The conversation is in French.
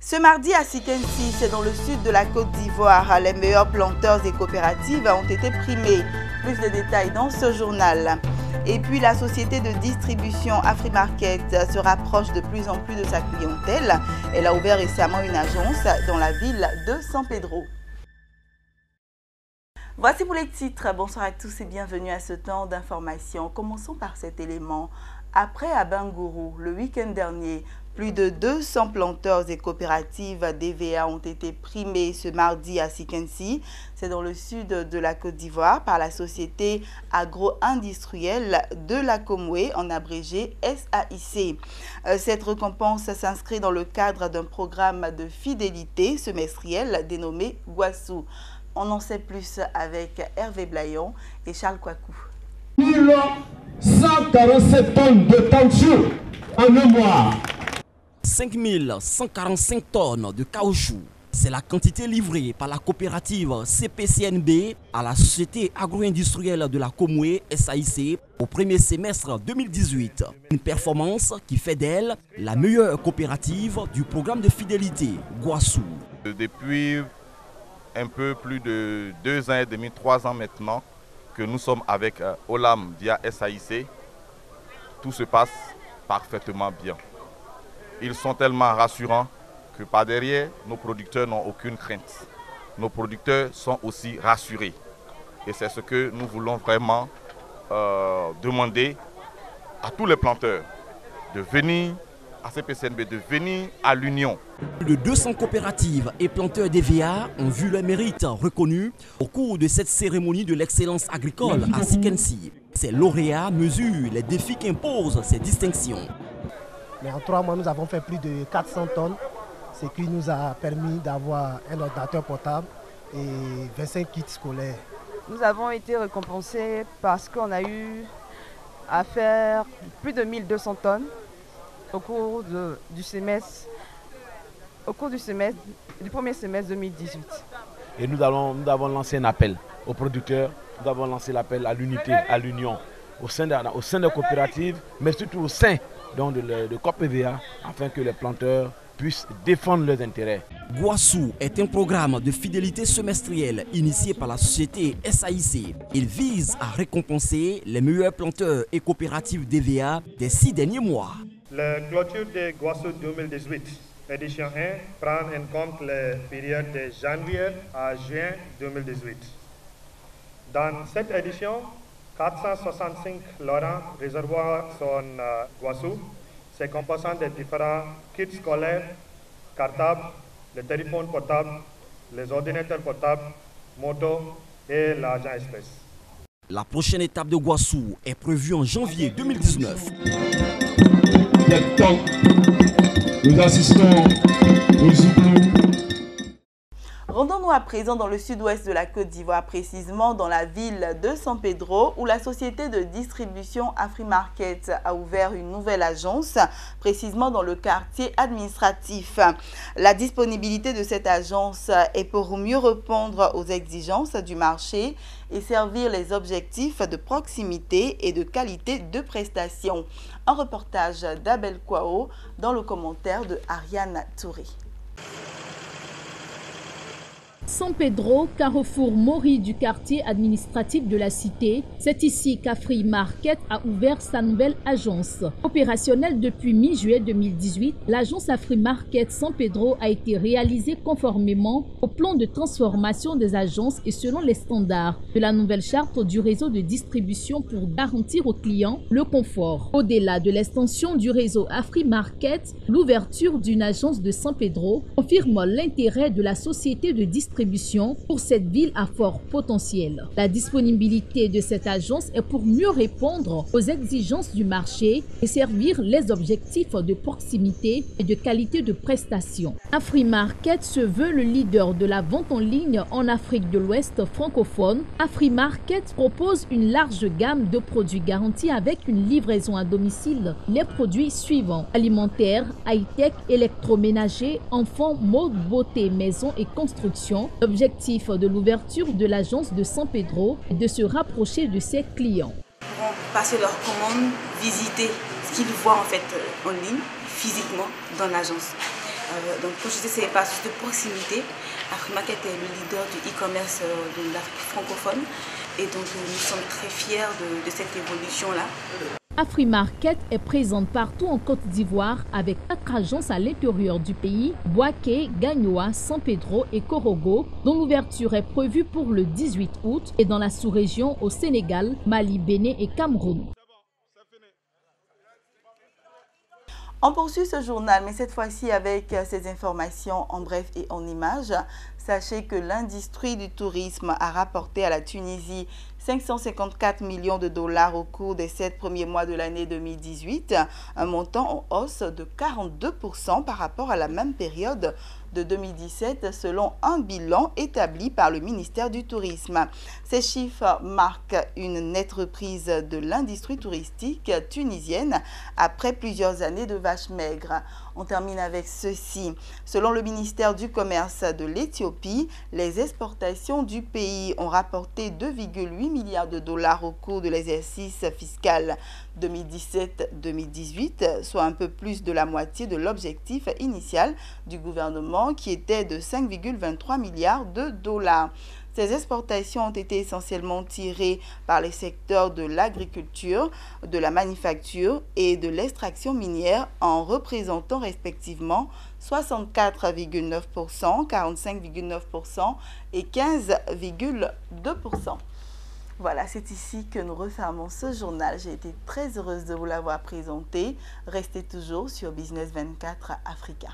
Ce mardi à Sikensi, c'est dans le sud de la Côte d'Ivoire, les meilleurs planteurs et coopératives ont été primés. Plus de détails dans ce journal. Et puis la société de distribution Afrimarket se rapproche de plus en plus de sa clientèle. Elle a ouvert récemment une agence dans la ville de San Pedro. Voici pour les titres. Bonsoir à tous et bienvenue à ce temps d'information. Commençons par cet élément. Après Abangourou, le week-end dernier, plus de 200 planteurs et coopératives DVA ont été primés ce mardi à Sikensi. C'est dans le sud de la Côte d'Ivoire par la société agro-industrielle de la Comoué, en abrégé SAIC. Cette récompense s'inscrit dans le cadre d'un programme de fidélité semestriel dénommé Guassou. On en sait plus avec Hervé Blayon et Charles Kouakou. 147 tonnes de caoutchouc en un mois. 5145 tonnes de caoutchouc. C'est la quantité livrée par la coopérative CPCNB à la société agro-industrielle de la Comoué SAIC au premier semestre 2018. Une performance qui fait d'elle la meilleure coopérative du programme de fidélité Guassou. Depuis un peu plus de 2 ans et demi, 3 ans maintenant que nous sommes avec Olam via SAIC, tout se passe parfaitement bien. Ils sont tellement rassurants que par derrière, nos producteurs n'ont aucune crainte. Nos producteurs sont aussi rassurés. Et c'est ce que nous voulons vraiment demander à tous les planteurs de venir à CPCNB, de venir à l'Union. Plus de 200 coopératives et planteurs DVA ont vu leur mérite reconnu au cours de cette cérémonie de l'excellence agricole à Sikensi. Ces lauréats mesurent les défis qu'imposent ces distinctions. Mais en 3 mois, nous avons fait plus de 400 tonnes, ce qui nous a permis d'avoir un ordinateur portable et 25 kits scolaires. Nous avons été récompensés parce qu'on a eu à faire plus de 1200 tonnes au cours du premier semestre 2018. Et nous avons lancé un appel aux producteurs, nous avons lancé l'appel à l'unité, à l'union, au sein des coopératives, mais surtout au sein de COPVA, afin que les planteurs puissent défendre leurs intérêts. Guassou est un programme de fidélité semestrielle initié par la société SAIC. Il vise à récompenser les meilleurs planteurs et coopératives DVA des 6 derniers mois. La clôture de Guassou 2018, édition 1, prend en compte les périodes de janvier à juin 2018. Dans cette édition, 465 Laurent réservoirs sont Guassou, se composant de différents kits scolaires, cartables, les téléphones portables, les ordinateurs portables, motos et l'argent espèce. La prochaine étape de Guassou est prévue en janvier 2019. Nous assistons aux Zouglous. Rendons-nous à présent dans le sud-ouest de la Côte d'Ivoire, précisément dans la ville de San Pedro, où la société de distribution Afrimarket a ouvert une nouvelle agence, précisément dans le quartier administratif. La disponibilité de cette agence est pour mieux répondre aux exigences du marché et servir les objectifs de proximité et de qualité de prestation. Un reportage d'Abel Kwao dans le commentaire de Ariane Touré. San Pedro, carrefour Mori du quartier administratif de la cité, c'est ici qu'Afrimarket a ouvert sa nouvelle agence. Opérationnelle depuis mi-juillet 2018, l'agence Afrimarket San Pedro a été réalisée conformément au plan de transformation des agences et selon les standards de la nouvelle charte du réseau de distribution pour garantir aux clients le confort. Au-delà de l'extension du réseau Afrimarket, l'ouverture d'une agence de San Pedro confirme l'intérêt de la société de distribution pour cette ville à fort potentiel. La disponibilité de cette agence est pour mieux répondre aux exigences du marché et servir les objectifs de proximité et de qualité de prestation. Afrimarket se veut le leader de la vente en ligne en Afrique de l'Ouest francophone. Afrimarket propose une large gamme de produits garantis avec une livraison à domicile. Les produits suivants: alimentaire, high-tech, électroménager, enfants, mode, beauté, maison et construction. L'objectif de l'ouverture de l'agence de San Pedro est de se rapprocher de ses clients. Ils vont passer leurs commandes, visiter ce qu'ils voient en fait en ligne, physiquement dans l'agence. Donc, comme je disais, c'est par souci de proximité. Afrimarket est le leader du e-commerce de l'Afrique francophone. Et donc, nous sommes très fiers de cette évolution-là. Afrimarket est présente partout en Côte d'Ivoire avec 4 agences à l'intérieur du pays, Bouaké, Gagnoa, San Pedro et Korogo, dont l'ouverture est prévue pour le 18 août et dans la sous-région au Sénégal, Mali, Bénin et Cameroun. On poursuit ce journal, mais cette fois-ci avec ces informations en bref et en images. Sachez que l'industrie du tourisme a rapporté à la Tunisie 554 millions de dollars au cours des 7 premiers mois de l'année 2018, un montant en hausse de 42% par rapport à la même période de 2017 selon un bilan établi par le ministère du Tourisme. Ces chiffres marquent une nette reprise de l'industrie touristique tunisienne après plusieurs années de vaches maigres. On termine avec ceci. Selon le ministère du Commerce de l'Éthiopie, les exportations du pays ont rapporté 2,8 milliards de dollars au cours de l'exercice fiscal 2017-2018, soit un peu plus de la moitié de l'objectif initial du gouvernement qui était de 5,23 milliards de dollars. Ces exportations ont été essentiellement tirées par les secteurs de l'agriculture, de la manufacture et de l'extraction minière en représentant respectivement 64,9%, 45,9% et 15,2%. Voilà, c'est ici que nous refermons ce journal. J'ai été très heureuse de vous l'avoir présenté. Restez toujours sur Business 24 Africa.